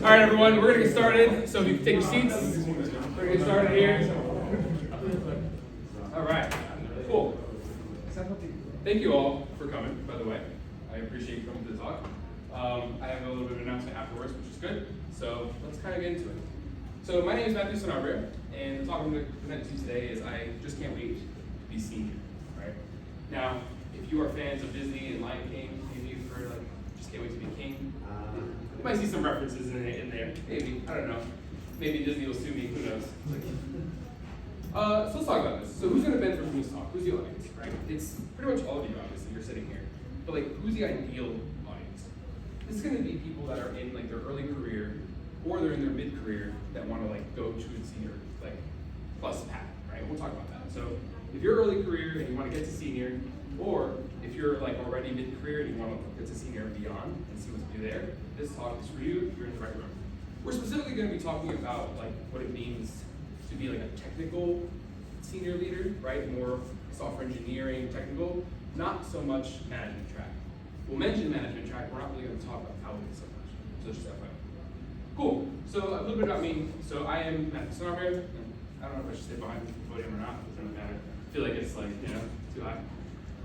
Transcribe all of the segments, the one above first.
All right, everyone, we're gonna get started. So if you can take your seats, we're gonna get started here. All right, cool. Thank you all for coming, by the way. I appreciate you coming to the talk. I have a little bit of an announcement afterwards, which is good. So let's kind of get into it. So my name is Matthew Sanabria, and the talk I'm going to present to you today is I just can't wait to be senior, right? Now, if you are fans of Disney and Lion King, maybe you've heard just can't wait to be king. You might see some references in there, maybe, I don't know. Maybe Disney will sue me, who knows? So let's talk about this. So who's going to benefit from this talk? Who's the audience, right? It's pretty much all of you, obviously, you're sitting here. But who's the ideal audience? This is going to be people that are in their early career, or they're in their mid-career that want to go to the senior plus path, right? We'll talk about that. So if you're early career and you want to get to senior, or if you're already mid-career and you want to get to senior and beyond and see what's new there, this talk is for you. You're in the right room. We're specifically going to be talking about what it means to be a technical senior leader, right? More software engineering, technical, not so much management track. We'll mention management track. We're not really going to talk about how it is so much. So just FYI. Cool. So a little bit about me. So I am Matthew Sanabria. I don't know if I should stay behind the podium or not. It doesn't matter. I feel like it's too high.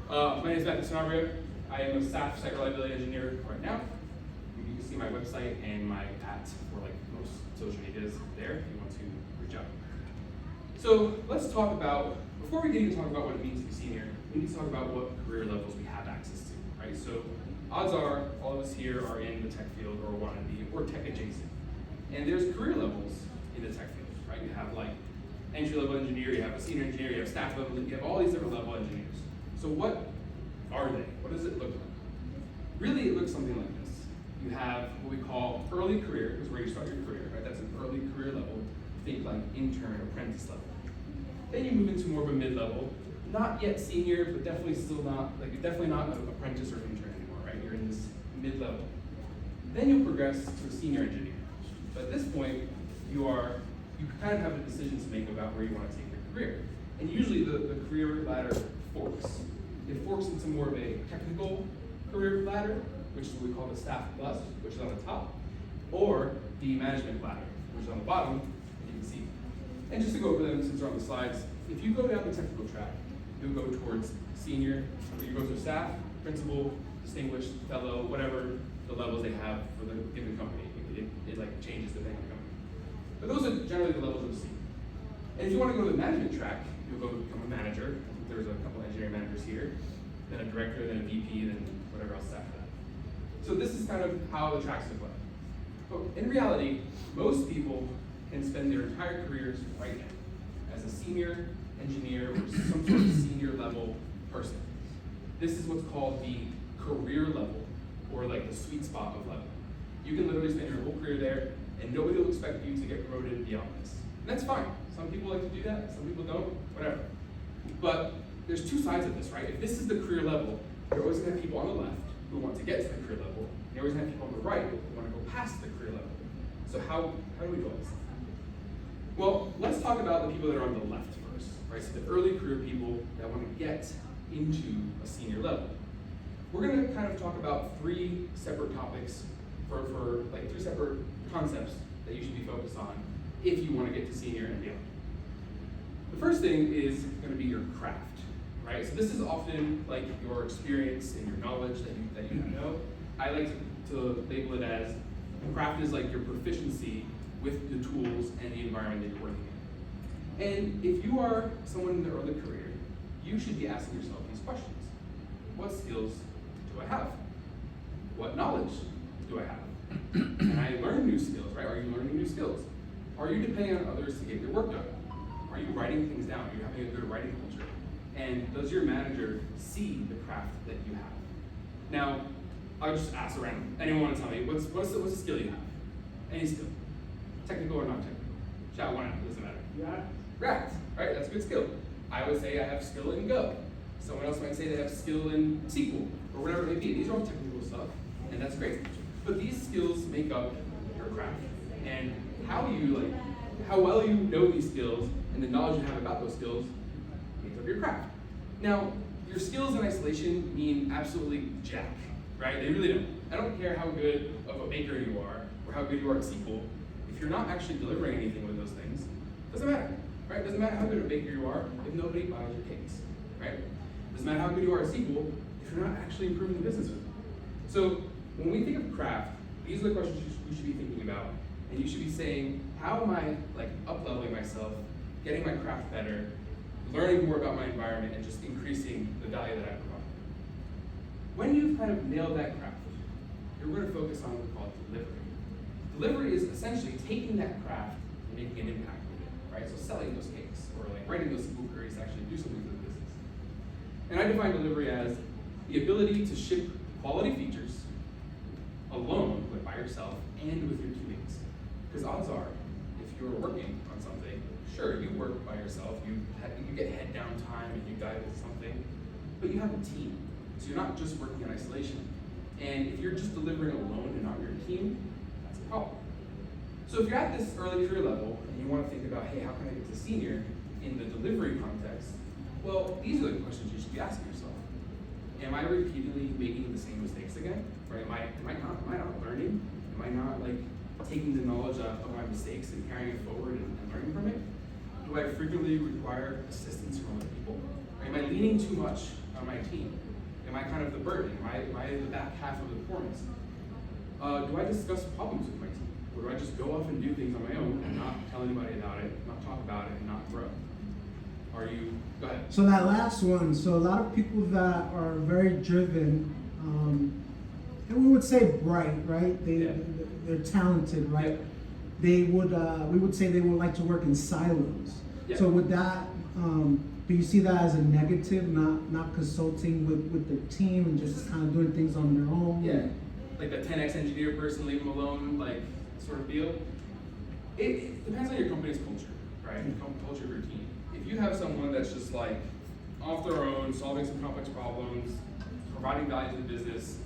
My name is Matthew Sanabria. I am a staff site reliability engineer right now. You can see my website and my @ for most social medias there if you want to reach out. So let's talk about, before we get into talking about what it means to be senior, we need to talk about what career levels we have access to, right? So odds are all of us here are in the tech field or want to be, or tech adjacent. And there's career levels in the tech field, right? You have entry-level engineer, you have a senior engineer, you have staff level, you have all these different level engineers. So what are they? What does it look like? Really, it looks something like this. You have what we call early career, is where you start your career, right? That's an early career level. Think intern, apprentice level. Then you move into more of a mid-level, not yet senior, but definitely still not, you're definitely not an apprentice or intern anymore, right? You're in this mid-level. Then you'll progress to a senior engineer. But at this point, you kind of have a decision to make about where you want to take your career. And usually the career ladder forks. It forks into more of a technical career ladder, which is what we call the staff plus, which is on the top, or the management ladder, which is on the bottom, you can see. And just to go over them since they're on the slides, if you go down the technical track, you'll go towards senior, or you go to staff, principal, distinguished, fellow, whatever the levels they have for the given company. It changes depending on the company. But those are generally the levels of C. And if you want to go to the management track, you'll go become a manager. There's a couple engineering managers here, then a director, then a VP, then whatever else after that. So this is kind of how the tracks look like. But in reality, most people can spend their entire careers right now as a senior engineer or some sort of senior level person. This is what's called the career level, or the sweet spot of level. You can literally spend your whole career there, and nobody will expect you to get promoted beyond this. And that's fine. Some people like to do that, some people don't, whatever. But there's two sides of this, right? If this is the career level, you're always going to have people on the left who want to get to the career level, and you're always going to have people on the right who want to go past the career level. So how do we go about this? Well, let's talk about the people that are on the left first, right? So the early career people that want to get into a senior level. We're going to kind of talk about three separate topics for three separate concepts that you should be focused on if you want to get to senior and beyond. The first thing is going to be your craft, right? So this is often your experience and your knowledge that you know. I like to label it as craft is your proficiency with the tools and the environment that you're working in. And if you are someone in the early career, you should be asking yourself these questions. What skills do I have? What knowledge do I have? Can I learn new skills, right? Are you learning new skills? Are you depending on others to get your work done? Are you writing things down? Are you having a good writing culture? And does your manager see the craft that you have? Now, I'll just ask around. Anyone want to tell me, what's the skill you have? Any skill? Technical or non-technical? Shout one out, it doesn't matter. React, right? That's a good skill. I would say I have skill in Go. Someone else might say they have skill in SQL, or whatever it may be. These are all technical stuff, and that's great. But these skills make up your craft. And how well you know these skills and the knowledge you have about those skills makes up your craft. Now, your skills in isolation mean absolutely jack, right? They really don't. I don't care how good of a baker you are, or how good you are at SQL, if you're not actually delivering anything with those things, it doesn't matter, right? It doesn't matter how good a baker you are if nobody buys your cakes, right? It doesn't matter how good you are at SQL if you're not actually improving the business with it. So when we think of craft, these are the questions you should be thinking about, and you should be saying, how am I like up-leveling myself, getting my craft better, learning more about my environment, and just increasing the value that I provide. When you've kind of nailed that craft, you're going to focus on what we call delivery. Delivery is essentially taking that craft and making an impact with it, right? So selling those cakes, or like writing those SQL queries to actually do something for the business. And I define delivery as the ability to ship quality features alone, like by yourself, and with your teammates. Because odds are, if you're working on something, sure, you work by yourself, you get head down time and you dive into something, but you have a team. So you're not just working in isolation. And if you're just delivering alone and not your team, that's a problem. So if you're at this early career level and you want to think about, hey, how can I get to senior in the delivery context? Well, these are the questions you should be asking yourself. Am I repeatedly making the same mistakes again? Right? Am I not learning? Am I not like taking the knowledge of my mistakes and carrying it forward and learning from it? Do I frequently require assistance from other people? Or am I leaning too much on my team? Am I kind of the burden? Am I the back half of the performance? Do I discuss problems with my team? Or do I just go off and do things on my own and not tell anybody about it, not talk about it, and not grow? Go ahead. So that last one, so a lot of people that are very driven, and we would say bright, right? They're talented, right? Yeah. They would, we would say they would like to work in silos. Yeah. So with that, do you see that as a negative, not consulting with their team and just kind of doing things on their own? Yeah, like the 10x engineer person, leave them alone, like sort of deal. It depends on your company's culture, right? The culture of your team. If you have someone that's just like off their own, solving some complex problems, providing value to the business,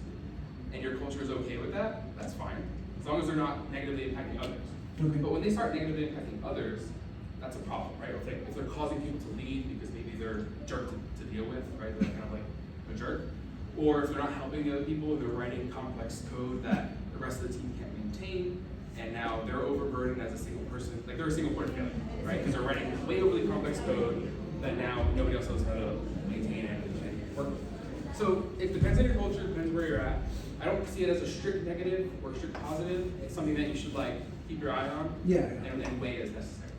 and your culture is okay with that, that's fine. As long as they're not negatively impacting others. Okay. But when they start negatively impacting others, that's a problem, right? If they're causing people to leave because maybe they're a jerk to deal with, right? They're kind of like a jerk. Or if they're not helping the other people, they're writing complex code that the rest of the team can't maintain, and now they're overburdened as a single person, like they're a single point of failure, right? Because they're writing way overly complex code that now nobody else knows how to maintain and work with. So it depends on your culture, it depends where you're at. I don't see it as a strict negative or a strict positive. It's something that you should like keep your eye on and weigh as necessary.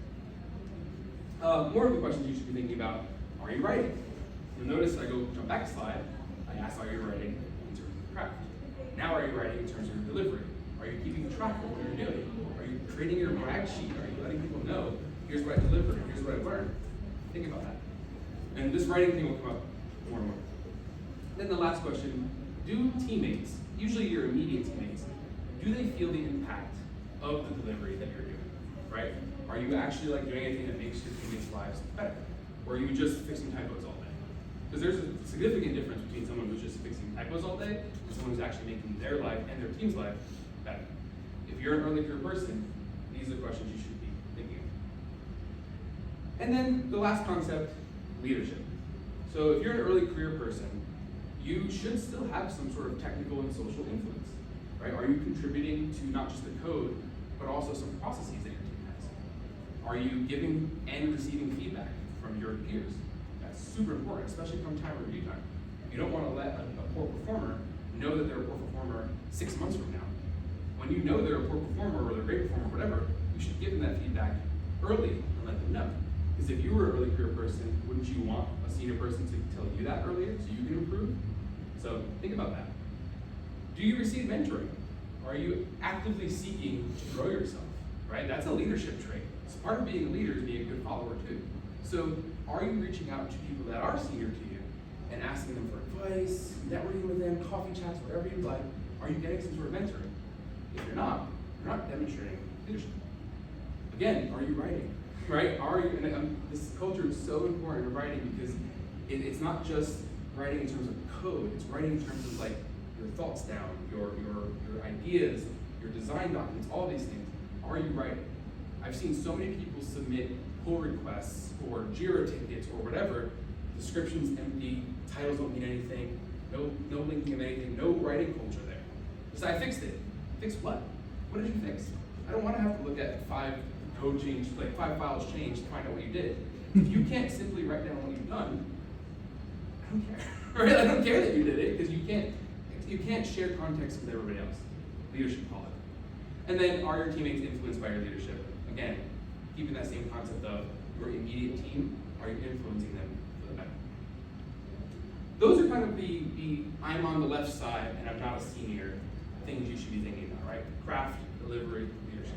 More of the questions you should be thinking about, are you writing? You'll notice I jump back a slide, I asked, are you writing in terms of craft? Now are you writing in terms of your delivery? Are you keeping track of what you're doing? Are you creating your brag sheet? Are you letting people know, here's what I delivered, here's what I learned? Think about that. And this writing thing will come up more and more. Then the last question, do teammates, usually your immediate teammates, do they feel the impact of the delivery that you're doing, right? Are you actually like doing anything that makes your teammates' lives better? Or are you just fixing typos all day? Because there's a significant difference between someone who's just fixing typos all day and someone who's actually making their life and their team's life better. If you're an early career person, these are the questions you should be thinking of. And then the last concept, leadership. So if you're an early career person, you should still have some sort of technical and social influence, right? Are you contributing to not just the code, but also some processes that your team has? Are you giving and receiving feedback from your peers? That's super important, especially come time review time. You don't want to let a poor performer know that they're a poor performer 6 months from now. When you know they're a poor performer or they're a great performer, whatever, you should give them that feedback early and let them know. Because if you were an early career person, wouldn't you want a senior person to tell you that earlier so you can improve? So think about that. Do you receive mentoring? Are you actively seeking to grow yourself, right? That's a leadership trait. So part of being a leader is being a good follower too. So are you reaching out to people that are senior to you and asking them for advice, networking with them, coffee chats, whatever you like? Are you getting some sort of mentoring? If you're not demonstrating leadership. Again, are you writing? Right? Are you? And this culture is so important in writing because it's not just writing in terms of code. It's writing in terms of like your thoughts down, your ideas, your design documents, all these things. Are you writing? I've seen so many people submit pull requests or Jira tickets or whatever. Description's empty, titles don't mean anything, no linking of anything, no writing culture there. So I fixed it. Fix what? What did you fix? I don't want to have to look at 5 code change, like 5 files changed to find out what you did. If you can't simply write down what you've done, I don't care. Right? I don't care that you did it because you can't share context with everybody else. Leadership call it. And then, are your teammates influenced by your leadership? Again, keeping that same concept of your immediate team, are you influencing them for the better? Those are kind of the I'm on the left side and I'm not a senior things you should be thinking about, right? Craft, delivery, leadership.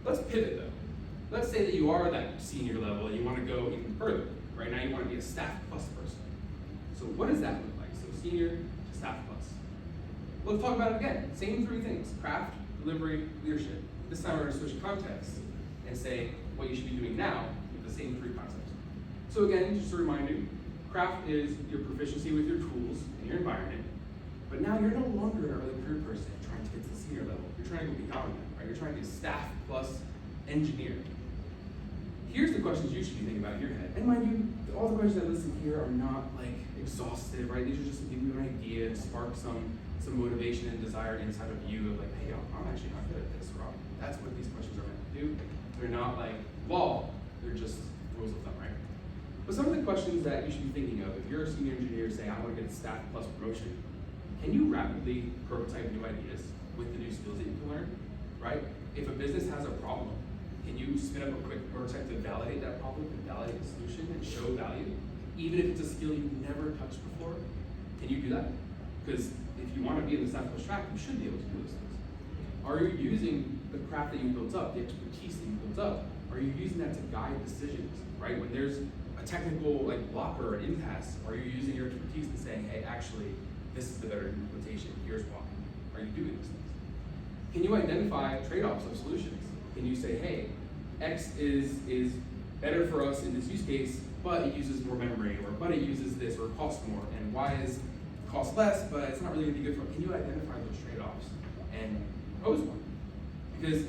Let's pivot though. Let's say that you are that senior level and you want to go even further. Right now you want to be a staff plus person. So what does that look like? So senior to staff plus. Let's talk about it again. Same 3 things: craft, delivery, leadership. This time we're going to switch context and say what you should be doing now with the same 3 concepts. So again, just to remind you, craft is your proficiency with your tools and your environment. But now you're no longer an early career person trying to get to the senior level. You're trying to go beyond that, right? You're trying to be staff plus engineer. Here's the questions you should be thinking about in your head. And mind you, all the questions I listed here are not like exhaustive, right? These are just to give you an idea and spark some motivation and desire inside of you of like, hey, I'm actually not good at this, or that's what these questions are meant to do. They're not like law, they're just rules of thumb, right? But some of the questions that you should be thinking of, if you're a senior engineer saying, I want to get a staff plus promotion, can you rapidly prototype new ideas with the new skills that you can learn, right? If a business has a problem, can you spin up a quick prototype to validate that problem and validate the solution and show value? Even if it's a skill you've never touched before, can you do that? Because if you want to be in the staff plus track, you should be able to do those things. Are you using the craft that you built up, the expertise that you built up? Are you using that to guide decisions, right? When there's a technical like blocker or impasse, are you using your expertise and saying, hey, actually, this is the better implementation, here's why. Are you doing these things? Can you identify trade-offs of solutions? Can you say, hey, X is better for us in this use case, but it uses more memory, or but it uses this, or costs more, and Y is costs less, but it's not really gonna be good for it. Can you identify those trade-offs and pose one? Because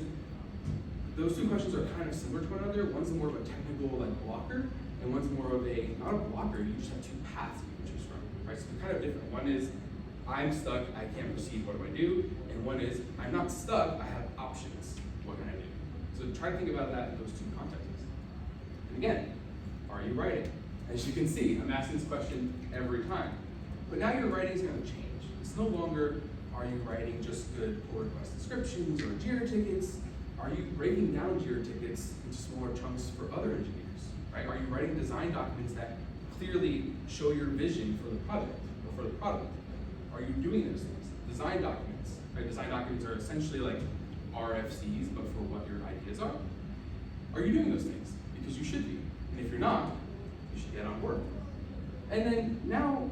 those 2 questions are kind of similar to one another. One's more of a technical like blocker, and one's more of a, not a blocker, you just have 2 paths you can choose from, right? So they're kind of different. One is, I'm stuck, I can't proceed, what do I do? And one is, I'm not stuck, I have options, what can I do? So try to think about that in those 2 contexts. And again, are you writing? As you can see, I'm asking this question every time. But now your writing is going to change. It's no longer, are you writing just good pull request descriptions or Jira tickets? Are you breaking down Jira tickets into smaller chunks for other engineers, right? Are you writing design documents that clearly show your vision for the project or for the product? Are you doing those things? Design documents, right? Design documents are essentially like RFCs, but for what your ideas are. Are you doing those things? Because you should be. And if you're not, you should get on board. And then now,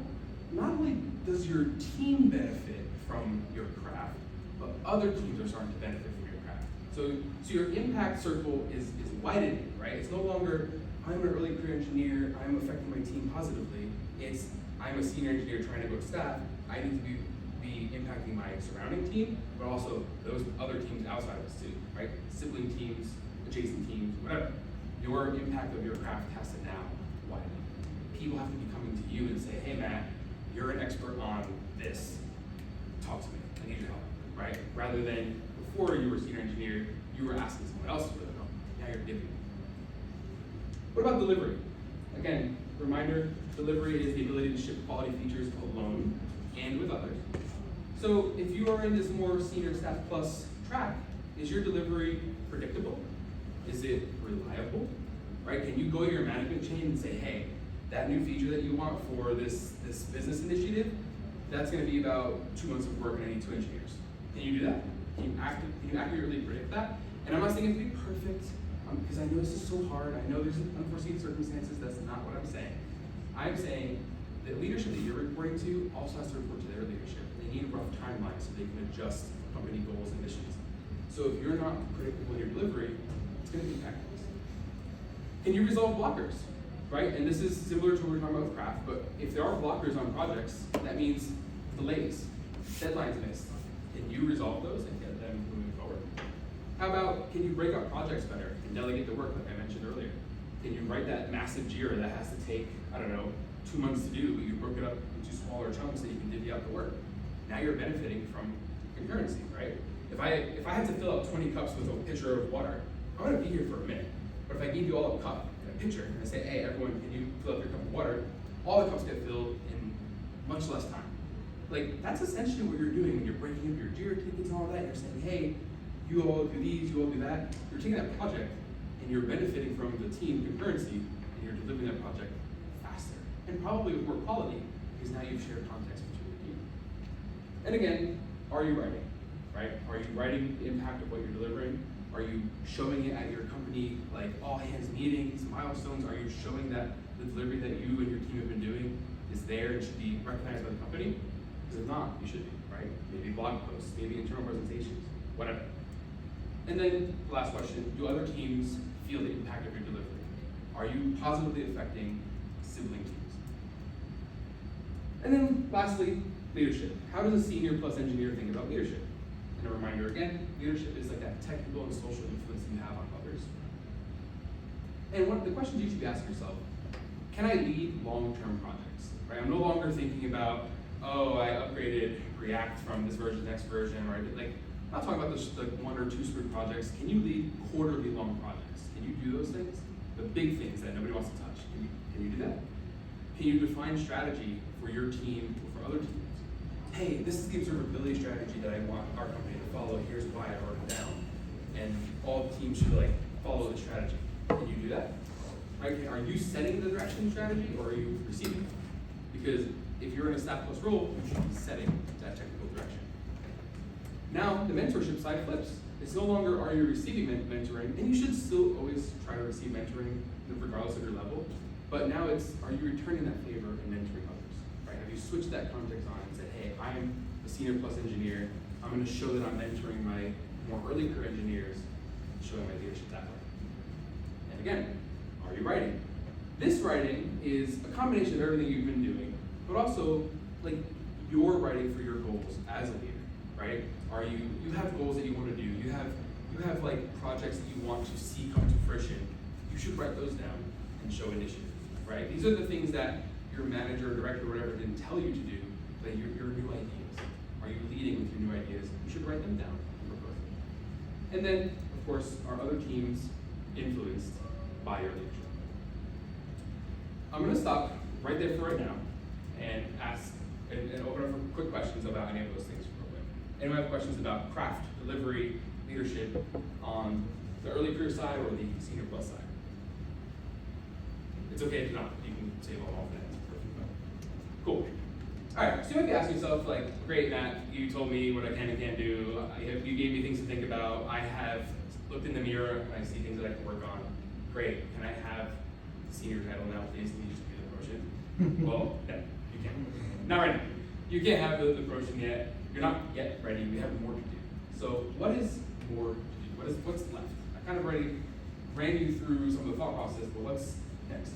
not only does your team benefit from your craft, but other teams are starting to benefit from your craft. So your impact circle is widening, right? It's no longer, I'm an early career engineer, I'm affecting my team positively. It's, I'm a senior engineer trying to go to staff, I need to be impacting my surrounding team, but also those other teams outside of us too, right? Sibling teams, adjacent teams, whatever. Your impact of your craft has to now widen. People have to be coming to you and say, hey Matt, you're an expert on this. Talk to me, I need your help, right? Rather than before you were a senior engineer, you were asking someone else for the help. Now you're giving. What about delivery? Again, reminder, delivery is the ability to ship quality features alone and with others. So if you are in this more senior staff plus track, is your delivery predictable? Is it reliable? Right? Can you go to your management chain and say, hey, that new feature that you want for this business initiative, that's going to be about 2 months of work and I need 2 engineers. Can you do that? Can you accurately predict that? And I'm not saying it to be perfect, because I know this is so hard. I know there's unforeseen circumstances. That's not what I'm saying. I'm saying that leadership that you're reporting to also has to report to their leadership. They need rough timelines so they can adjust company goals and missions. So if you're not predictable in your delivery, it's going to impact things. Can you resolve blockers? Right? And this is similar to what we're talking about with craft, but if there are blockers on projects, that means delays, deadlines missed. Can you resolve those and get them moving forward? How about, can you break up projects better and delegate the work like I mentioned earlier? Can you write that massive Jira that has to take, 2 months to do, but you broke it up into smaller chunks so you can divvy out the work? Now you're benefiting from concurrency, right? If I had to fill up 20 cups with a pitcher of water, I'm gonna be here for a minute. But if I give you all a cup and a pitcher, and I say, hey, everyone, can you fill up your cup of water? All the cups get filled in much less time. Like, that's essentially what you're doing when you're breaking up your JIRA tickets and all that. You're saying, hey, you all do these, you all do that. You're taking that project and you're benefiting from the team concurrency, and you're delivering that project faster and probably with more quality, because now you've shared context between the team. And again, are you writing, right? Are you writing the impact of what you're delivering? Are you showing it at your company, like all hands meetings, milestones? Are you showing that the delivery that you and your team have been doing is there and should be recognized by the company? Because if not, you should be, right? Maybe blog posts, maybe internal presentations, whatever. And then the last question, do other teams feel the impact of your delivery? Are you positively affecting sibling teams? And then lastly, leadership. How does a senior plus engineer think about leadership? And a reminder again, leadership is like that technical and social influence you have on others. And one of the questions you should be asking yourself, can I lead long-term projects? Right? I'm no longer thinking about, oh, I upgraded React from this version to the next version, right? Like, I'm not talking about the 1 or 2 sprint projects. Can you lead quarterly long projects? Can you do those things? The big things that nobody wants to touch. Can you do that? Can you define strategy for your team or for other teams? Hey, this is the observability strategy that I want our company to follow. Here's why I wrote it down. And all teams should like follow the strategy. Can you do that? Right? Are you setting the direction strategy, or are you receiving it? Because if you're in a staff plus role, you should be setting that technical direction. Now, the mentorship side flips. It's no longer are you receiving mentoring, and you should still always try to receive mentoring regardless of your level, but now it's, are you returning that favor and mentoring others, right? Have you switched that context on and said, hey, I'm a senior plus engineer, I'm gonna show that I'm mentoring my more early career engineers, and showing my leadership that way. And again, are you writing? This writing is a combination of everything you've been doing, but also like you're writing for your goals as a leader, right? Are you have goals that you want to do, you have like projects that you want to see come to fruition, you should write those down and show initiative, right? These are the things that your manager or director or whatever didn't tell you to do, but your new ideas. Are you leading with your new ideas? You should write them down and propose them. And then, of course, are other teams influenced by your leadership? I'm gonna stop right there for right now and ask and open up for quick questions about any of those things real quick. Anyone have questions about craft, delivery, leadership on the early career side or the senior plus side? It's okay if not, you can save all of that. Cool. All right, so you might be asking yourself, like, great, Matt, you told me what I can and can't do. You gave me things to think about. I have looked in the mirror and I see things that I can work on. Great, can I have the senior title now, please? Can you just give me the promotion? Well, no, you can't. Not right now. You can't have the promotion yet. You're not yet ready. We have more to do. So what is more to do? What's left? I kind of already ran you through some of the thought process, but what's next?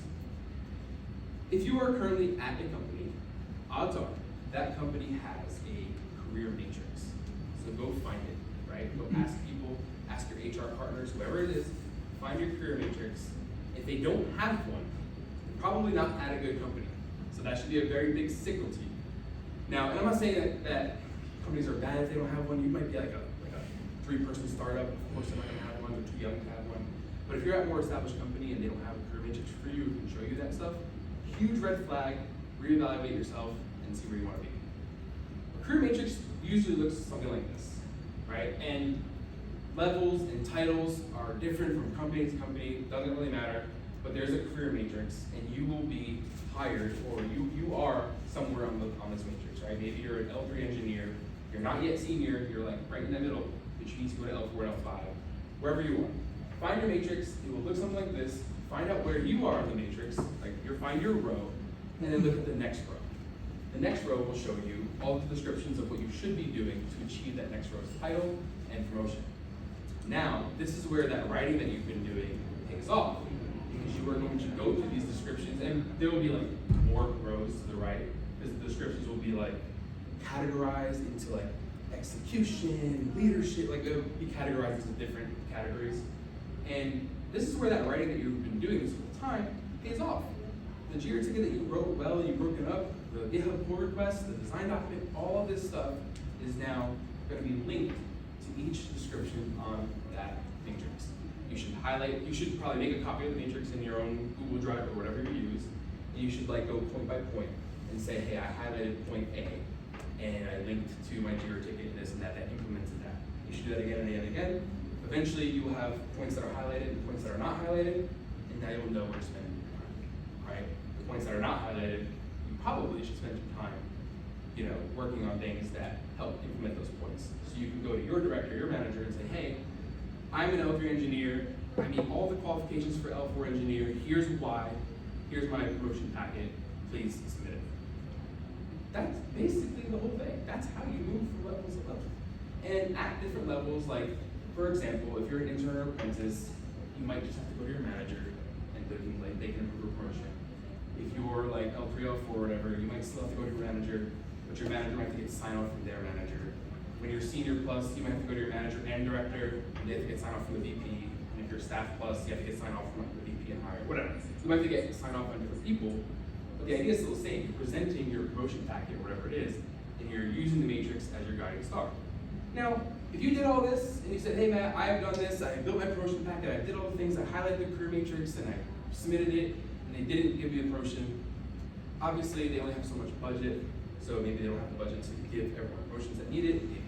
If you are currently at a company, odds are that company has a career matrix. So go find it, right? Go ask people, ask your HR partners, whoever it is, find your career matrix. If they don't have one, they're probably not at a good company. So that should be a very big signal to you. Now, and I'm not saying that companies are bad if they don't have one. You might be like a 3-person startup. Of course, they're not going to have one. They're too young to have one. But if you're at a more established company and they don't have a career matrix for you, who can show you that stuff, huge red flag, reevaluate yourself and see where you want to be. A career matrix usually looks something like this, right? And levels and titles are different from company to company, doesn't really matter, but there's a career matrix and you will be hired, or you are somewhere on this matrix, right? Maybe you're an L3 engineer, you're not yet senior, you're like right in the middle, but you need to go to L4 and L5, wherever you are. Find your matrix, it will look something like this. Find out where you are in the matrix, like find your row, and then look at the next row. The next row will show you all the descriptions of what you should be doing to achieve that next row's title and promotion. Now, this is where that writing that you've been doing pays off, because you are going to go through these descriptions, and there will be like more rows to the right, because the descriptions will be like categorized into like execution, leadership, like it'll be categorized into different categories. And this is where that writing that you've been doing this whole time pays off. The JIRA ticket that you wrote well, you've broken up, the GitHub pull request, the design document, all of this stuff is now going to be linked to each description on that matrix. You should highlight, you should probably make a copy of the matrix in your own Google Drive or whatever you use, and you should like go point by point and say, hey, I highlighted point A, and I linked to my Jira ticket and this and that implemented that. You should do that again and again and again. Eventually you will have points that are highlighted and points that are not highlighted, and now you'll know where to spend your time, right? The points that are not highlighted, you probably should spend some time, working on things that help implement those points. So you can go to your director, your manager, and say, hey, I'm an L3 engineer, I meet all the qualifications for L4 engineer, here's why, here's my promotion packet, please submit it. That's basically the whole thing. That's how you move from levels to level. And at different levels, like, for example, if you're an intern or apprentice, you might just have to go to your manager and they can approve a promotion. If you're like L3, L4, or whatever, you might still have to go to your manager, but your manager might have to get sign off from their manager. When you're senior plus, you might have to go to your manager and director, and they have to get sign off from the VP. And if you're staff plus, you have to get sign off from like, the VP and higher, whatever. So you might have to get sign off from different people, but the idea is still the same. You're presenting your promotion packet, whatever it is, and you're using the matrix as your guiding star. Now, if you did all this and you said, hey Matt, I have done this, I built my promotion packet, I did all the things, I highlighted the career matrix and I submitted it, and they didn't give you a promotion, obviously they only have so much budget, so maybe they don't have the budget to give everyone promotions that need it, maybe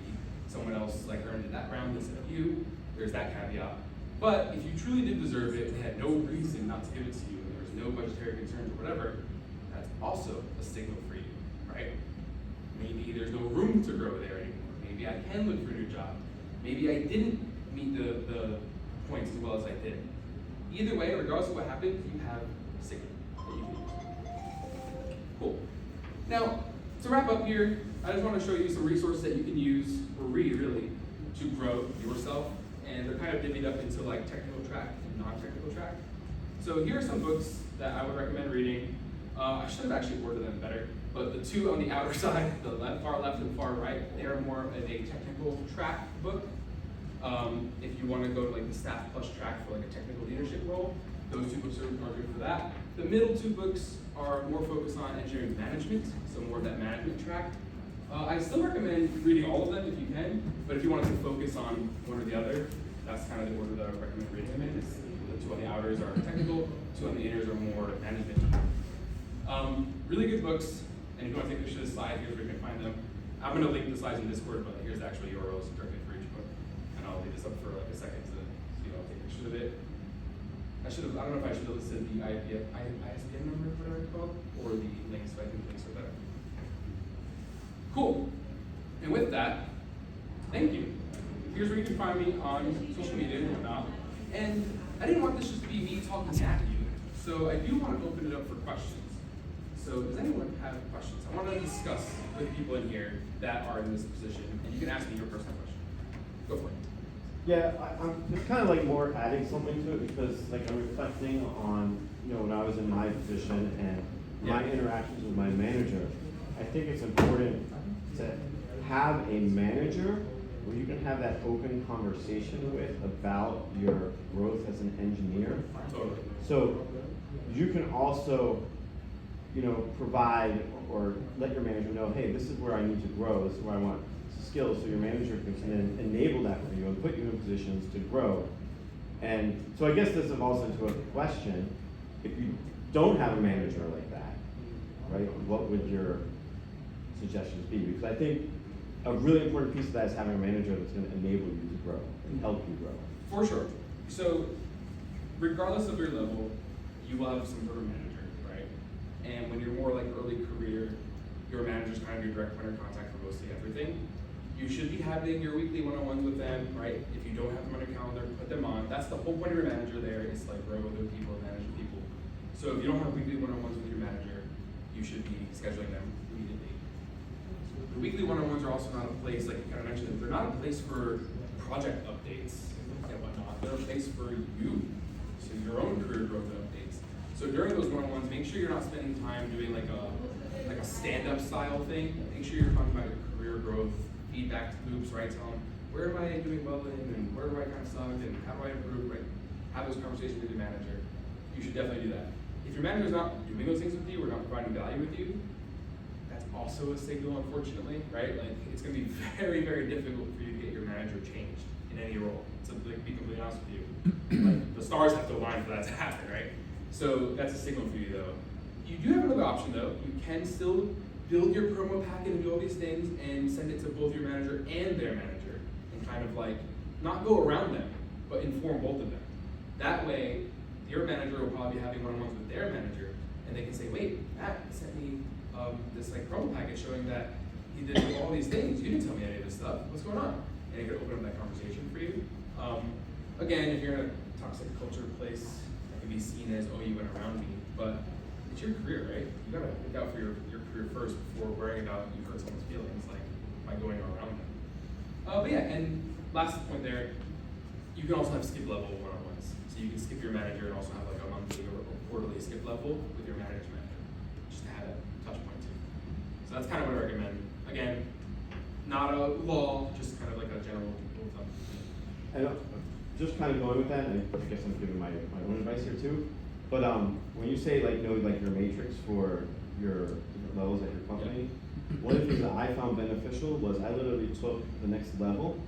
someone else like earned it that round instead of you, there's that caveat. But if you truly did deserve it, they had no reason not to give it to you, and there was no budgetary concerns or whatever, that's also a signal for you, right? Maybe there's no room to grow there anymore. Maybe I can look for a new job. Maybe I didn't meet the points as well as I did. Either way, regardless of what happened, you have a signal that you can use. Cool. Now, to wrap up here, I just want to show you some resources that you can use, or read really, to grow yourself. And they're kind of divvied up into like technical track and non-technical track. So here are some books that I would recommend reading. I should have actually ordered them better, but the two on the outer side, the far left and far right, they are more of a technical track book. If you want to go to like the staff plus track for like a technical leadership role, those two books are good for that. The middle two books are more focused on engineering management, so more of that management track. I still recommend reading all of them if you can, but if you wanted to focus on one or the other, that's kind of the order that I would recommend reading them in. The two on the outers are technical, two on the inners are more management. Really good books, and if you want to take a picture of the slide, here's where you can find them. I'm going to link the slides in Discord, but here's the actual URLs directly for each book. And I'll leave this up for like a second to take pictures of it. I don't know if I should have listed the ISBN number, whatever it's called, or the links, but I think links are better. Cool. And with that, thank you. Here's where you can find me on social media and whatnot. And I didn't want this just to be me talking at you, so I do want to open it up for questions. So does anyone have questions? I want to discuss with people in here that are in this position, and you can ask me your personal question. Go for it. Yeah, I'm just kind of like more adding something to it because like I'm reflecting on, when I was in my position and my interactions with my manager. I think it's important to have a manager where you can have that open conversation with about your growth as an engineer. Totally. So you can also, provide or let your manager know, hey, this is where I need to grow, this is where I want skills, so your manager can then enable that for you and put you in positions to grow. And so I guess this evolves into a question, if you don't have a manager like that, right, what would your suggestions be? Because I think a really important piece of that is having a manager that's going to enable you to grow and help you grow. For sure. So regardless of your level, you will have some sort of manager, right? And when you're more like early career, your manager is kind of your direct point of contact for mostly everything. You should be having your weekly one-on-ones with them, right? If you don't have them on your calendar, put them on. That's the whole point of your manager there, is like grow with other people and manage people. So if you don't have weekly one-on-ones with your manager, you should be scheduling them immediately. The weekly one-on-ones are also not a place, like you kind of mentioned, they're not a place for project updates and whatnot. They're a place for you, so your own career growth and updates. So during those one-on-ones, make sure you're not spending time doing like a stand-up style thing. Make sure you're talking about your career growth, feedback loops, right? Tell them, where am I doing well in, and where do I kind of suck, and how do I improve, right? Have those conversations with your manager. You should definitely do that. If your manager is not doing those things with you or not providing value with you, that's also a signal, unfortunately, right? Like, it's gonna be very, very difficult for you to get your manager changed in any role. So, like, be completely honest with you. Like, the stars have to align for that to happen, right? So that's a signal for you, though. You do have another option, though. You can still build your promo packet and do all these things and send it to both your manager and their manager, and kind of like, not go around them, but inform both of them. That way, your manager will probably be having one-on-ones with their manager, and they can say, wait, Matt sent me this like promo packet showing that he did all these things. You didn't tell me any of this stuff. What's going on? And it could open up that conversation for you. Again, if you're in a toxic culture place, that can be seen as, oh, you went around me, but it's your career, right? You gotta look out for your career first before worrying about you hurt someone's feelings, like by going around them. But yeah, and last point there, you can also have skip level one-on-ones. So you can skip your manager and also have like a monthly or quarterly skip level with your manager's manager, just to have a touch point too. So that's kind of what I recommend. Again, not a law, just kind of like a general rule of thumb. And just kind of going with that, and I guess I'm giving my own advice here too. But when you say like know like your matrix for your different levels at your company, one of the things that I found beneficial was I literally took the next level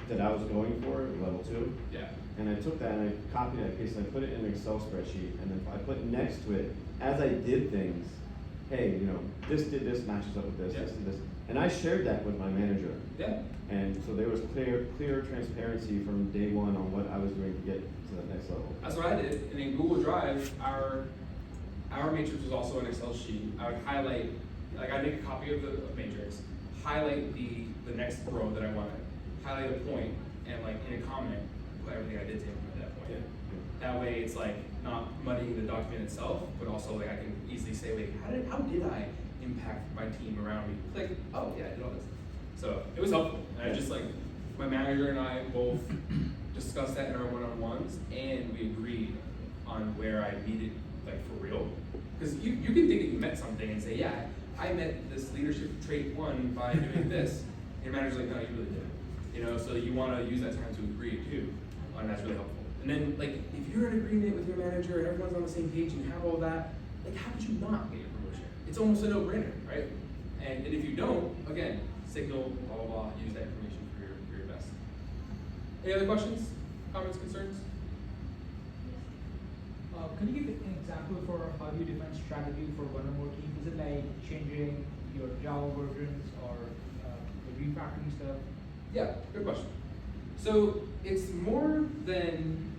that I was going for, level 2. Yeah. And I took that and I copied it, pasted, I put it in an Excel spreadsheet, and then I put next to it, as I did things, hey, you know, this did this, matches up with this, this did this. And I shared that with my manager. Yeah. And so there was clear transparency from day one on what I was doing to get to the next level. That's what I did. And in Google Drive, our matrix was also an Excel sheet. I would highlight, like I'd make a copy of the matrix, highlight the next row that I wanted, highlight a point, and like in a comment, put everything I did to implement that point. Yeah. That way it's like not muddying the document itself, but also like I can easily say, wait, how did I impact my team around me? Like, oh yeah, I did all this. So it was helpful. And I just like, my manager and I both discussed that in our one-on-ones, and we agreed on where I needed, like for real. Because you can think that you met something and say, yeah, I met this leadership trait 1 by doing this. And your manager's like, no, you really didn't. You know, so you want to use that time to agree too, and that's really helpful. And then, like, if you're in agreement with your manager and everyone's on the same page and you have all that, like, how could you not get your promotion? It's almost a no-brainer, right? And if you don't, again, signal, blah, blah, blah, use that information for your best. Any other questions, comments, concerns? Can you give an example for how you define strategy for one or more team? Is it like changing your Java versions or the refactoring stuff? Yeah, good question. So it's more than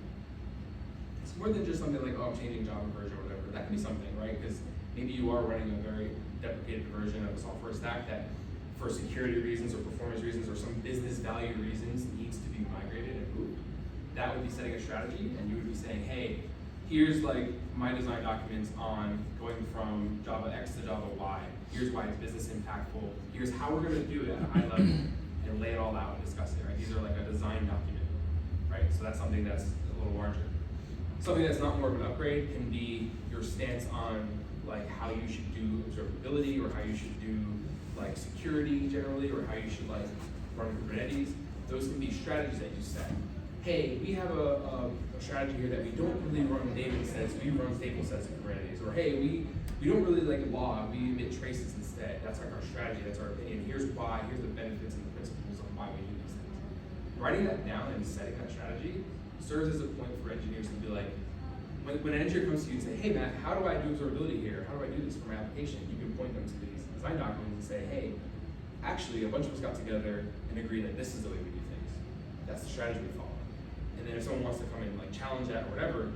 just something like, oh, I'm changing Java version or whatever. That can be something, right? Because maybe you are running a very deprecated version of a software stack that, for security reasons or performance reasons or some business value reasons, needs to be migrated and moved. That would be setting a strategy, and you would be saying, hey, here's like my design documents on going from Java X to Java Y. Here's why it's business impactful. Here's how we're going to do it at a high level, and lay it all out and discuss it, right? These are like a design document, right? So that's something that's a little larger. Something that's not more of an upgrade can be your stance on like how you should do observability, or how you should do like security generally, or how you should like run Kubernetes. Those can be strategies that you set. Hey, we have a strategy here that we don't really run data sets, we run stateful sets in Kubernetes. Or hey, we don't really like log, we emit traces instead. That's like our strategy, that's our opinion. Here's why, here's the benefits and the principles of why we do these things. Writing that down and setting that strategy serves as a point for engineers to be like, when an engineer comes to you and say, hey Matt, how do I do observability here? How do I do this for my application? You can point them to these design documents and say, hey, actually a bunch of us got together and agreed that this is the way we do things. That's the strategy we follow. And then if someone wants to come in and like challenge that or whatever,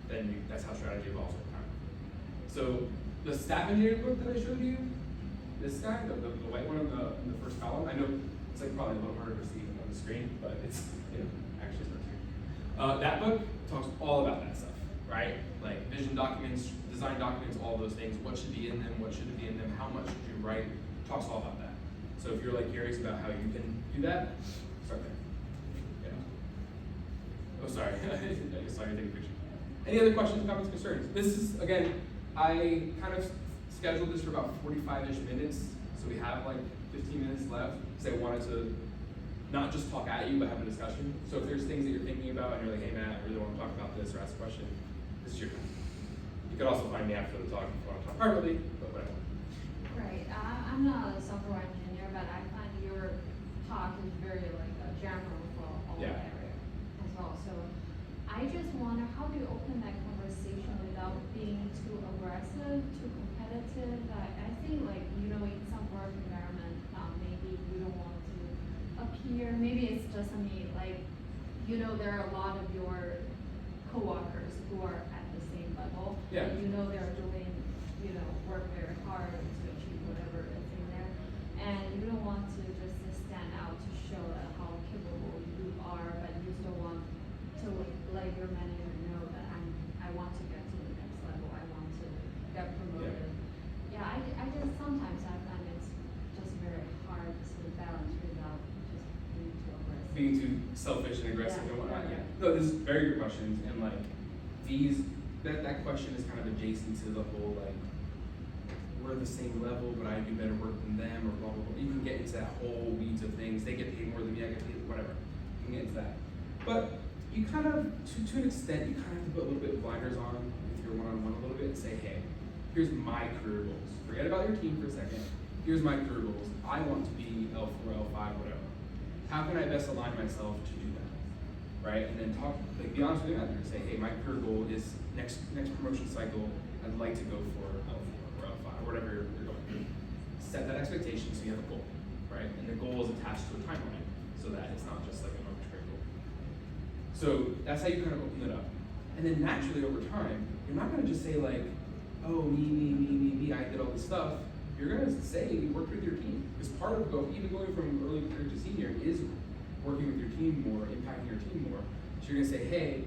then that's how strategy evolves over time. So the staff engineering book that I showed you, this guy, the white one in the first column, I know it's like probably a little harder to see on the screen, but it's, you know, actually starts here. That book talks all about that stuff, right? Like vision documents, design documents, all those things. What should be in them? What shouldn't be in them? How much should you write? Talks all about that. So if you're like curious about how you can do that, start there. Oh, sorry. I saw you take a picture. Any other questions, comments, concerns? This is, again, I kind of scheduled this for about 45-ish minutes, so we have like 15 minutes left, because I wanted to not just talk at you, but have a discussion. So if there's things that you're thinking about and you're like, hey Matt, I really want to talk about this or ask a question, this is your time. You can also find me after the talk if you want to talk privately, but whatever. Right. I'm not a software engineer, but I find your talk is very like general for all Yeah. area as well. So I just wonder, how do you open that conversation without being too aggressive, too competitive? I think like, you know, in some work environment, maybe you don't want to appear, maybe it's just me, like, you know, there are a lot of your coworkers who are at the same level. Yeah. And you know they're doing, you know, work very hard to achieve whatever is in there. And you don't want to just stand out to show that how capable you are, but you still want to like, let your manager know that I want to get to the next level, I want to get promoted. Yeah, I just sometimes I find it's just very hard to balance without just being too aggressive. Being too selfish and aggressive Yeah. and whatnot. Yeah. No, this is very good questions, and like that question is kind of adjacent to the whole like we're the same level, but I do better work than them, or blah blah blah. You can get into that whole weeds of things. They get paid more than me, I get paid whatever. You can get into that, but you kind of to an extent you kind of have to put a little bit of blinders on with your one-on-one a little bit and say, hey, here's my career goals. Forget about your team for a second. Here's my career goals. I want to be L4, L5, whatever. How can I best align myself to do that? Right? And then talk, like, be honest with your manager. Say, hey, my career goal is next promotion cycle, I'd like to go for L4 or L5, or whatever you're going through. Set that expectation so you have a goal, right? And the goal is attached to a timeline so that it's not just like an arbitrary goal. So that's how you kind of open it up. And then naturally over time, you're not gonna just say like, oh, me, I did all this stuff. You're gonna say you worked with your team. Because part of even going from early career to senior is working with your team more, impacting your team more. So you're gonna say, hey,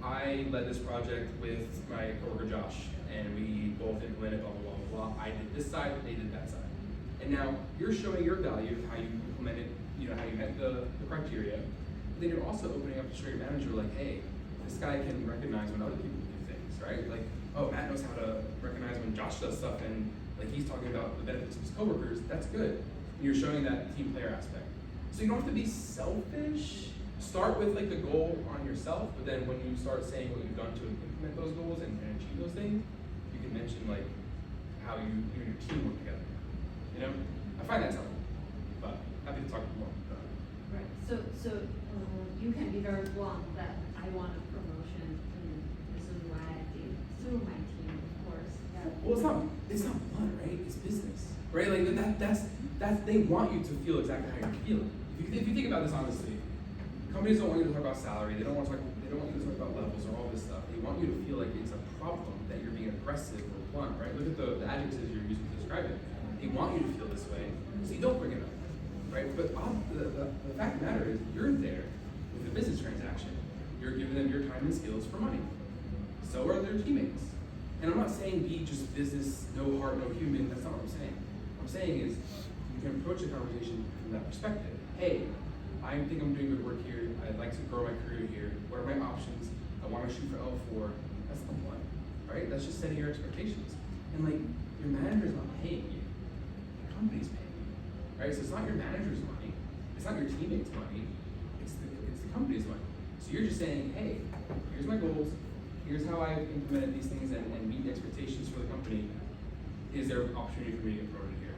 I led this project with my coworker Josh, and we both implemented blah, blah, blah, blah. I did this side, they did that side. And now you're showing your value of how you implemented, you know, how you met the criteria. But then you're also opening up to show your manager like, hey, this guy can recognize when other people do things, right? Like, oh, Matt knows how to recognize when Josh does stuff and like he's talking about the benefits of his coworkers, that's good. And you're showing that team player aspect. So you don't have to be selfish. Start with like the goal on yourself, but then when you start saying what you've done to implement those goals and achieve those things, you can mention like how you and your team work together. You know? I find that's helpful. But happy to talk more. Right. So you can be very blunt that I want a promotion, and this is why I did through my team, of course. Yeah. Well, it's not blunt, right? It's business, right? Like that's they want you to feel exactly how you're feeling. If you think about this honestly, companies don't want you to talk about salary. They don't want you to talk about levels or all this stuff. They want you to feel like it's a problem that you're being aggressive or blunt, right? Look at the adjectives you're using to describe it. They want you to feel this way, so you don't bring it up, right? But the fact of the matter is, you're there with a business transaction. You're giving them your time and skills for money. So are their teammates. And I'm not saying be just business, no heart, no human. That's not what I'm saying. What I'm saying is you can approach the conversation from that perspective. Hey, I think I'm doing good work here. I'd like to grow my career here. What are my options? I want to shoot for L4. That's the one, right? That's just setting your expectations. And like, your manager's not paying you. The company's paying you, right? So it's not your manager's money. It's not your teammates' money. It's the company's money. So you're just saying, hey, here's my goals. Here's how I implemented these things and meet the expectations for the company. Is there an opportunity for me to get promoted here?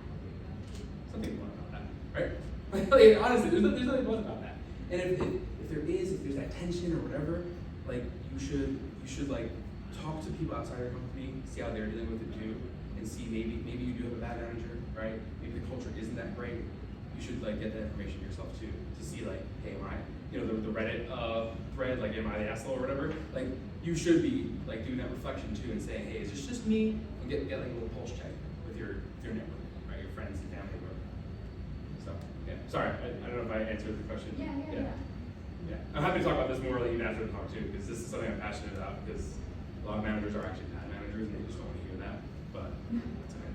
Something blunt about that, right? Like, honestly, there's nothing blunt about that. And if there's that tension or whatever, like you should like talk to people outside your company, see how they're dealing with it too, and see maybe you do have a bad manager, right? Maybe the culture isn't that great. You should like get that information yourself too, to see like, hey, am I, you know, the Reddit thread, like, am I the asshole or whatever? Like, you should be like doing that reflection too and saying, hey, is this just me? And get like a little pulse check with your network, right? Your friends and family, whatever. So yeah, sorry, I don't know if I answered the question. Yeah. I'm happy to talk about this more like even after the talk too, because this is something I'm passionate about. Because a lot of managers are actually bad managers and they just don't want to hear that. But that's okay.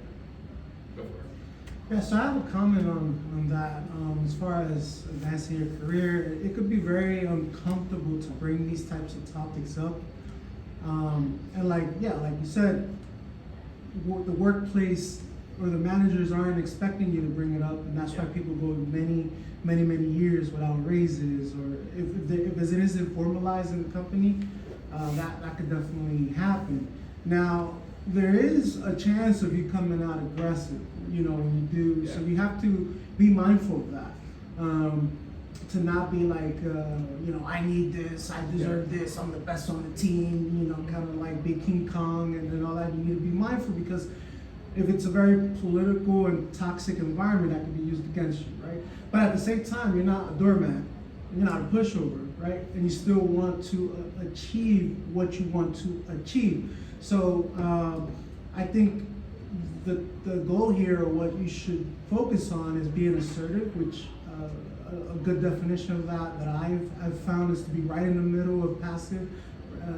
Go for it. Yeah, so I have a comment on that. As far as advancing your career, it could be very uncomfortable to bring these types of topics up. And like you said, the workplace or the managers aren't expecting you to bring it up, and that's why people go many years without raises, or if it isn't formalized in the company, that could definitely happen. Now, there is a chance of you coming out aggressive, when you do, so Yeah. you have to be mindful of that. To not be like, I need this, I deserve this, I'm the best on the team, kind of like Big King Kong and all that. You need to be mindful because if it's a very political and toxic environment, that can be used against you, right? But at the same time, you're not a doormat, you're not a pushover, right? And you still want to achieve what you want to achieve. So I think the goal here, or what you should focus on, is being assertive, which a good definition of that I've found is to be right in the middle of passive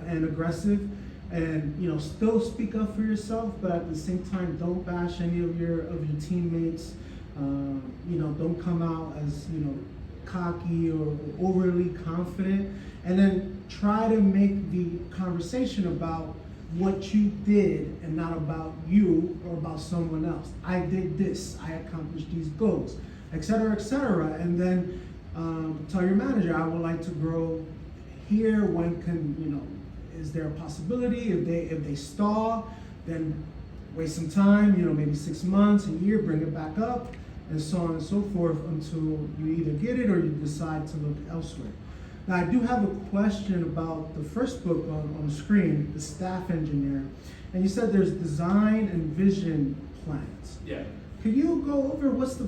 and aggressive, and still speak up for yourself, but at the same time don't bash any of your teammates. Don't come out as cocky or overly confident, and then try to make the conversation about what you did and not about you or about someone else. I did this, I accomplished these goals, et cetera, and then tell your manager, I would like to grow here. When can, is there a possibility? If they stall, then waste some time, maybe 6 months, a year, bring it back up, and so on and so forth, until you either get it or you decide to look elsewhere. Now, I do have a question about the first book on the screen, The Staff Engineer, and you said there's design and vision plans. Yeah. Could you go over what's the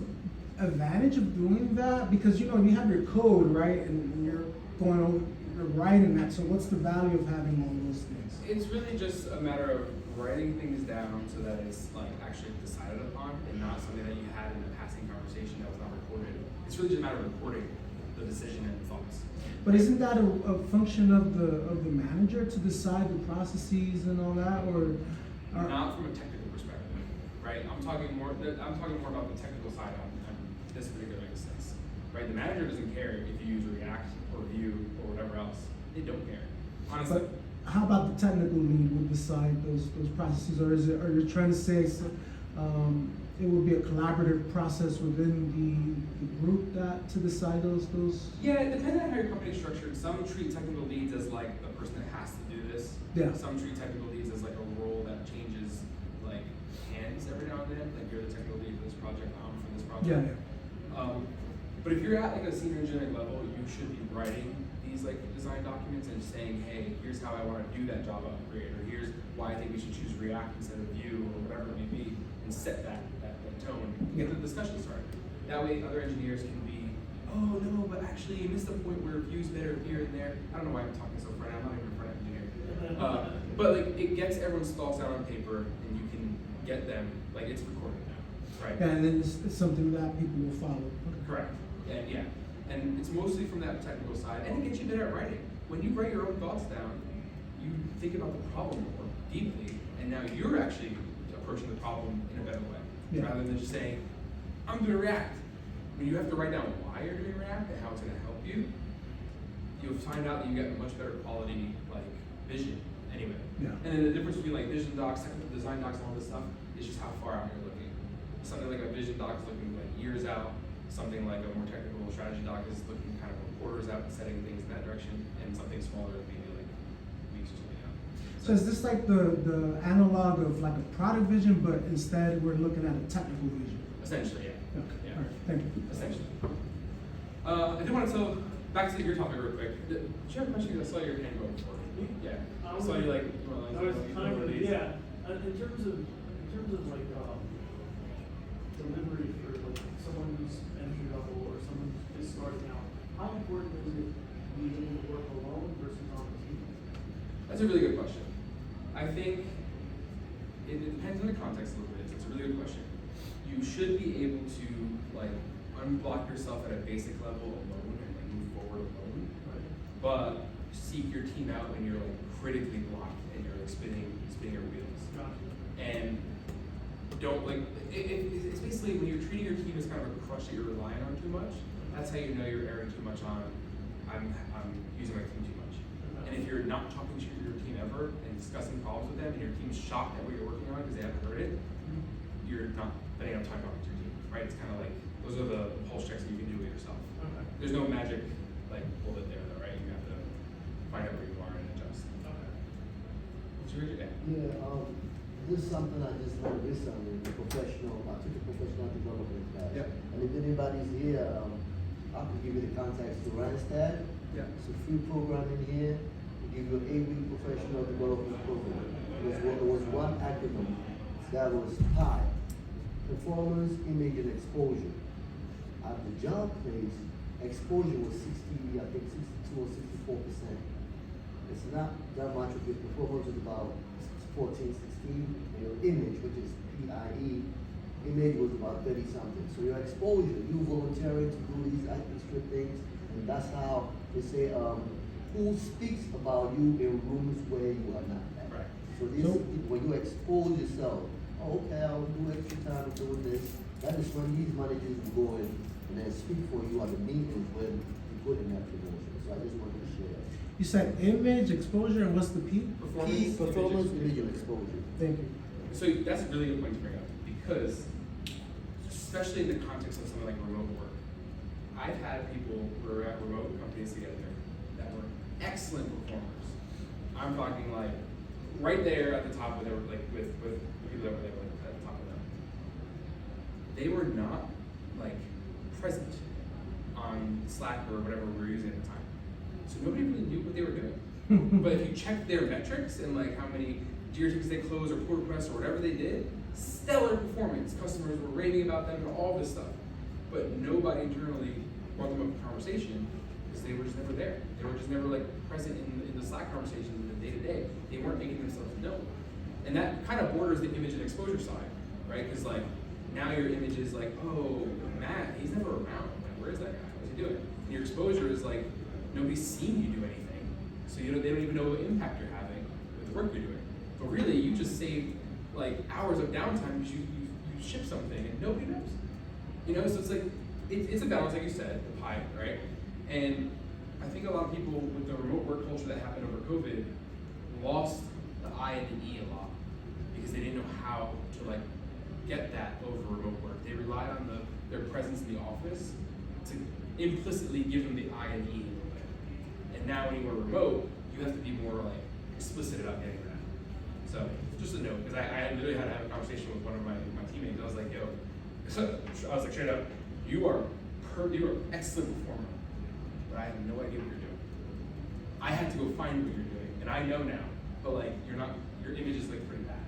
advantage of doing that? Because you have your code, right, and you're going over, you're writing that. So what's the value of having all those things? It's really just a matter of writing things down so that it's like actually decided upon, and not something that you had in a passing conversation that was not recorded. It's really just a matter of recording the decision and the thoughts. But isn't that a function of the manager to decide the processes and all that, or Not from a technical perspective, right? I'm talking more about the technical side on this particular instance, right? The manager doesn't care if you use React or Vue or whatever else. They don't care, honestly. But how about the technical lead would decide those processes, or are you trying to say it would be a collaborative process within the group to decide those? Yeah, depending on how your company is structured, some treat technical leads as like the person that has to do this. Yeah. Some treat technical leads as like a role that changes like hands every now and then. Like you're the technical lead for this project, I'm for this project. Yeah. But if you're at like a senior engineering level, you should be writing these like design documents and saying, hey, here's how I want to do that Java upgrade, or here's why I think we should choose React instead of Vue, or whatever it may be, and set that tone, get the discussion started. That way other engineers can be, oh no, but actually you missed the point where Vue's better here and there. I don't know why I'm talking so front end, I'm not even a front end engineer. But like it gets everyone's thoughts down on paper, and you can get them, like it's recorded now, right? Yeah, and then it's something that people will follow. Okay. Correct. And yeah, and it's mostly from that technical side, and it gets you better at writing. When you write your own thoughts down, you think about the problem more deeply, and now you're actually approaching the problem in a better way, rather than just saying, I'm doing React. When you have to write down why you're doing React and how it's going to help you, you'll find out that you get a much better quality like vision anyway. Yeah. And then the difference between like vision docs, technical design docs, and all this stuff is just how far out you're looking. Something like a vision doc is looking like years out. Something like a more technical strategy doc is looking kind of quarters out and setting things in that direction, and something smaller maybe like weeks or something out. So is this like the analog of like a product vision, but instead we're looking at a technical vision? Essentially, yeah. Okay. Yeah. All right. Thank you. Essentially. I did want to tell, back to your topic real quick. Did you have a question? I saw your hand go before. Yeah. I saw you like. I was kind of, yeah. In terms of like delivery for like someone who's entry level or someone who's just starting out, how important is it being able to work alone versus on a team? That's a really good question. I think it depends on the context a little bit. It's a really good question. You should be able to like unblock yourself at a basic level alone and like move forward alone. Right. But seek your team out when you're like critically blocked and you're like spinning your wheels. Gotcha. And don't like it's basically when you're treating your team as kind of a crutch that you're relying on too much. That's how you know you're erring too much on I'm using my team too much. And if you're not talking to your team ever and discussing problems with them, and your team's shocked at what you're working on because they haven't heard it, you're not spending enough time talking to your team, right? It's kind of like those are the pulse checks that you can do with yourself. Okay. There's no magic like bullet there, though, right? You have to find out where you are and adjust. Okay. What's your yeah? Yeah, this is something I just learned recently, I took a professional development class. Yep. And if anybody's here, I can give you the contacts to Randstad. Yeah. It's a free program in here, we give you an 8-week professional development program. There was one acronym, that was PI, Performance, Image, and Exposure. At the job place, exposure was 62 or 64%. It's not that much of your performance, is about 14, 16. And your image, which is PIE, image was about 30 something. So your exposure, you volunteering to do these extra things, and that's how they say, who speaks about you in rooms where you are not at. Right. So this, when you expose yourself, oh, okay, I'll do extra time doing this. That is when these managers will go in and then speak for you at the meetings when you put in that promotion. So I just wanted to share that. You said image, exposure, and what's the P? Key performance, image, and exposure. Thank you. So that's a really good point to bring up, because especially in the context of something like remote work, I've had people who were at remote companies together that were excellent performers. I'm talking like right there at the top of their, like with the people that were there, like at the top of them. They were not like present on Slack or whatever we were using at the time. So nobody really knew what they were doing. But if you check their metrics and like how many Jira tickets they closed or pull requests or whatever they did, stellar performance. Customers were raving about them and all this stuff. But nobody internally brought them up in conversation because they were just never there. They were just never like present in the Slack conversations in the day to day. They weren't making themselves known. And that kind of borders the image and exposure side, right? Because like now your image is like, oh, Matt, he's never around. Like, where's that guy? What's he doing? And your exposure is like, nobody's seen you do anything. So they don't even know what impact you're having with the work you're doing. But really, you just saved like hours of downtime because you ship something and nobody knows. You know, so it's like, it's a balance, like you said, the pie, right? And I think a lot of people with the remote work culture that happened over COVID lost the I and the E a lot because they didn't know how to like get that over remote work. They relied on their presence in the office to implicitly give them the I and E a little bit. And now when you are remote, you have to be more like explicit about getting that. So just a note, because I literally had to have a conversation with one of my teammates. I was like, yo, so I was like, straight up, you are an excellent performer, but I have no idea what you're doing. I had to go find what you're doing, and I know now, but like your image is like pretty bad.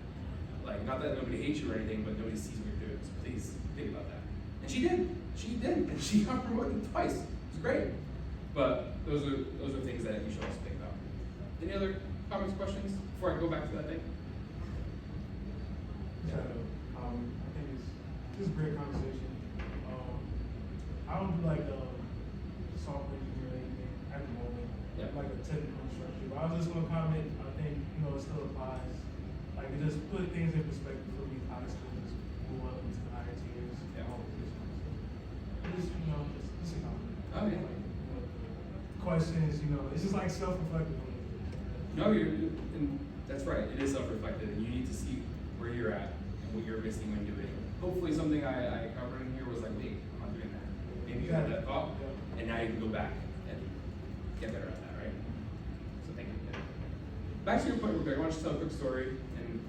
Like, not that nobody hates you or anything, but nobody sees what you're doing, so please think about that. And she did, and she got promoted twice. It was great. But those are things that you should also think about. Any other comments, questions before I go back to that thing? Yeah, I think it's a great conversation. I don't do like software engineering or anything at the moment, like a technical instructor. But I was just gonna comment. I think it still applies. Like it just put things in perspective for me. How to still just move up into the higher tiers, all positions. Just just a comment. Oh yeah. Like, questions, it's just like self-reflective. No, and that's right. It is self-reflective, and you need to see where you're at and what you're missing when doing it. Hopefully, something I covered in here was like, wait, I'm not doing that. Maybe you had that thought, and now you can go back and get better at that, right? So thank you. Back to your point, Rebecca. Why don't you tell a quick story, and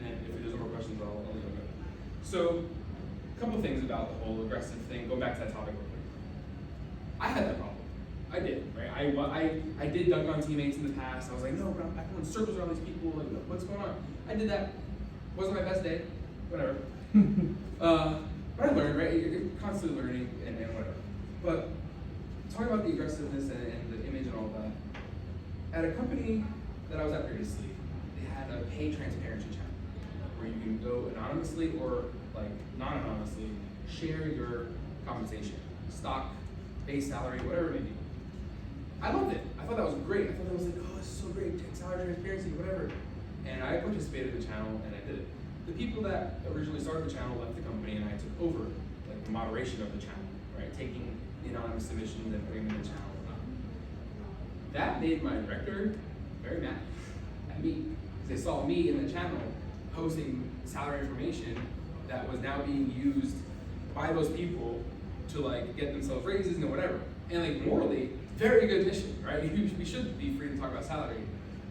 then if there's no more questions, I'll leave it. So, a couple of things about the whole aggressive thing. Go back to that topic real quick. I had that problem. I did, right? I did dunk on teammates in the past. I was like, no, but I'm going in circles around these people. Like, what's going on? I did that. Wasn't my best day. Whatever. But I learned, right? You're constantly learning and whatever. But talking about the aggressiveness and the image and all that, at a company that I was at previously, they had a pay transparency channel where you can go anonymously or like non-anonymously share your compensation, stock, base salary, whatever it may be. I loved it. I thought that was great. I thought that was like, oh, this is so great, salary transparency, whatever. And I participated in the channel and I did it. The people that originally started the channel left the company and I took over like the moderation of the channel, right? Taking the anonymous submissions and putting them in the channel. That made my director very mad at me because they saw me in the channel posting salary information that was now being used by those people to like get themselves raises and whatever. And like morally, very good mission, right? We should be free to talk about salary.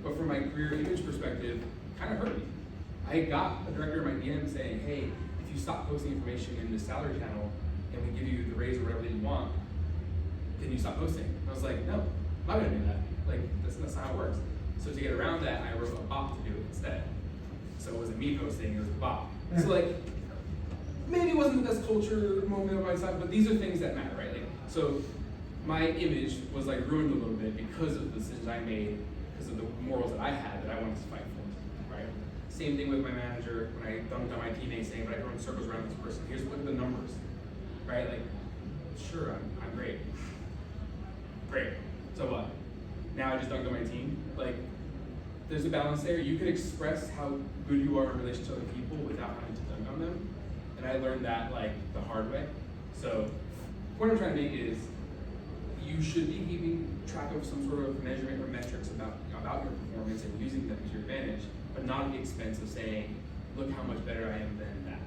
But from my career image perspective, kind of hurt me. I got a director in my DM saying, hey, if you stop posting information in the salary channel and we give you the raise or whatever that you want, then you stop posting. And I was like, no, I'm not gonna do that. Like, that's not how it works. So to get around that, I wrote a bot to do it instead. So it wasn't me posting, it was the bot. So like, maybe it wasn't the best culture moment of my side, but these are things that matter, right? Like, so my image was like ruined a little bit because of the decisions I made, because of the morals that I had that I wanted to fight for, right? Same thing with my manager when I dunked on my teammates saying, but I run circles around this person. Here's look at the numbers, right? Like, sure, I'm great. Great. So what? Now I just dunked on my team. Like, there's a balance there. You can express how good you are in relation to other people without having to dunk on them. And I learned that like the hard way. So the point I'm trying to make is you should be keeping track of some sort of measurement or metrics about your performance and using them to your advantage, but not at the expense of saying, look how much better I am than that.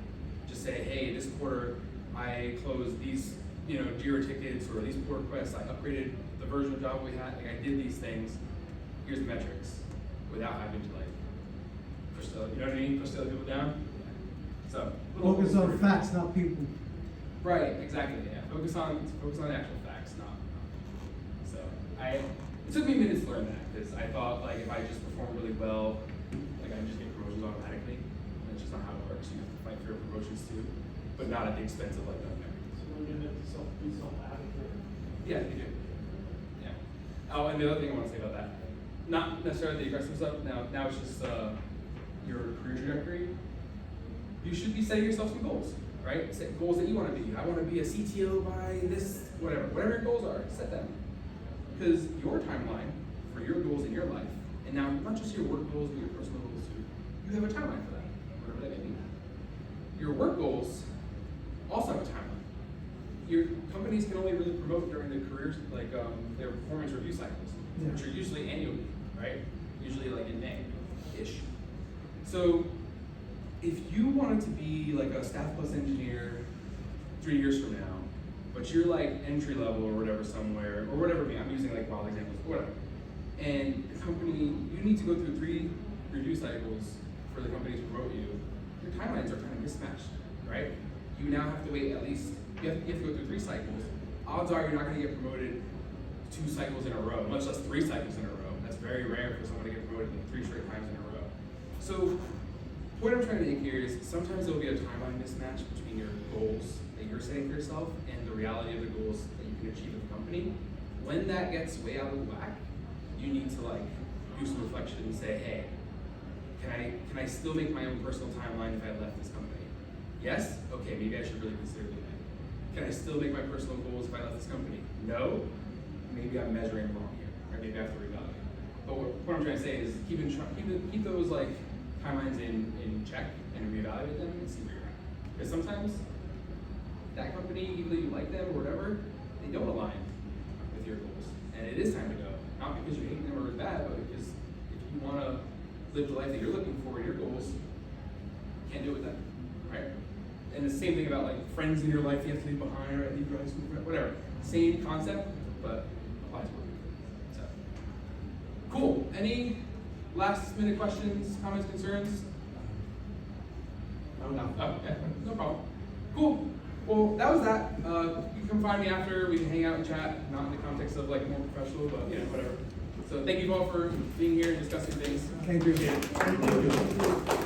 Just say, hey, this quarter I closed these, Jira tickets or these pull requests, I upgraded the version of Java we had, like I did these things, here's the metrics, without having to like push the, push the other people down. So Focus on facts, not people. Right, exactly, yeah. Focus on actual facts, not. So it took me minutes to learn that, because I thought like if I just perform really well, like I just get promotions automatically. And that's just not how it works. You have to fight for your promotions too, but not at the expense of like the memory. So we're gonna be self-advocate. Yeah, you do. Yeah. Oh, and the other thing I want to say about that, not necessarily the aggressive stuff. Now it's just your career trajectory. You should be setting yourself some goals, right? Set goals that you want to be. I want to be a CTO by this, whatever your goals are, set them. Because your timeline for your goals in your life, and now not just your work goals, but your personal goals too, you have a timeline for that, whatever that may be. Your work goals also have a timeline. Your companies can only really promote during the careers, like their performance review cycles, which are usually annually, right? Usually like in May-ish. So if you wanted to be like a staff plus engineer 3 years from now, but you're like entry level or whatever somewhere, or whatever, I'm using like wild examples, whatever. And the company, you need to go through 3 review cycles for the company to promote you. Your timelines are kind of mismatched, right? You now have to wait at least, you have to go through 3 cycles. Odds are you're not gonna get promoted 2 cycles in a row, much less 3 cycles in a row. That's very rare for someone to get promoted like 3 straight times in a row. So, what I'm trying to make here is sometimes there'll be a timeline mismatch between your goals that you're setting for yourself and the reality of the goals that you can achieve with the company. When that gets way out of whack, you need to like do some reflection and say, hey, can I still make my own personal timeline if I left this company? Yes? Okay, maybe I should really consider doing that. Can I still make my personal goals if I left this company? No? Maybe I'm measuring wrong here, or maybe I have to reevaluate. But what I'm trying to say is keep those like timelines in check and reevaluate them and see where you're at. Because sometimes that company, even though you like them or whatever, they don't align with your goals. And it is time to go. Not because you hate them or it's bad, but because if you want to live the life that you're looking for in your goals, you can't do it with them, right? And the same thing about like friends in your life you have to leave behind, or leave your high school friend, whatever. Same concept, but applies more. So, cool. Any last minute questions, comments, concerns? No. Oh, yeah, no problem. Cool. Well, that was that. You can come find me after. We can hang out and chat, not in the context of like more professional, but whatever. So thank you all for being here and discussing things. Thank you. Appreciate it.